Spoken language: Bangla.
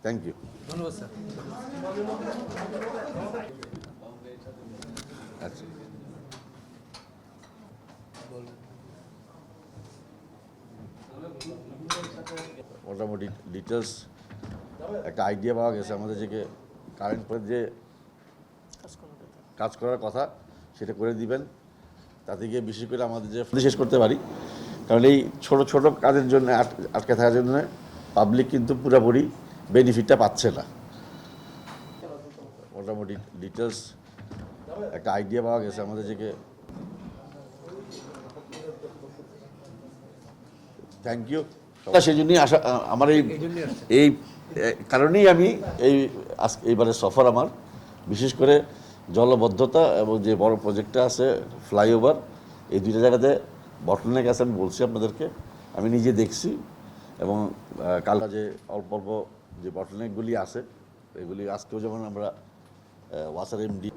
Thank you. ধন্যবাদ স্যার। আচ্ছা, মোটামুটি ডিটেলস একটা আইডিয়া পাওয়া গেছে আমাদের যে কারেন্ট পরে যে কাজ করার কথা সেটা করে দিবেন, তাতে গিয়ে বিশেষ করে আমাদের যে শেষ করতে পারি। কারণ এই ছোট ছোট কাজের জন্য আটকে থাকার জন্য পাবলিক কিন্তু পুরোপুরি বেনিফিটটা পাচ্ছে না। মোটামুটি ডিটেলস একটা আইডিয়া পাওয়া গেছে আমাদের যে থ্যাংক ইউ। সেই জন্যই আসা আমার এই কারণেই আমি এইবারের সফর আমার, বিশেষ করে জলবদ্ধতা এবং যে বড় প্রজেক্টটা আছে ফ্লাইওভার, এই দুইটা জায়গাতে বটলনেক আছে। আমি বলছি আপনাদেরকে, আমি নিজে দেখছি, এবং কাল যে অল্প অল্প যে বটলনেকগুলি আছে এগুলি আজকেও যেমন আমরা ওয়াসার এমডি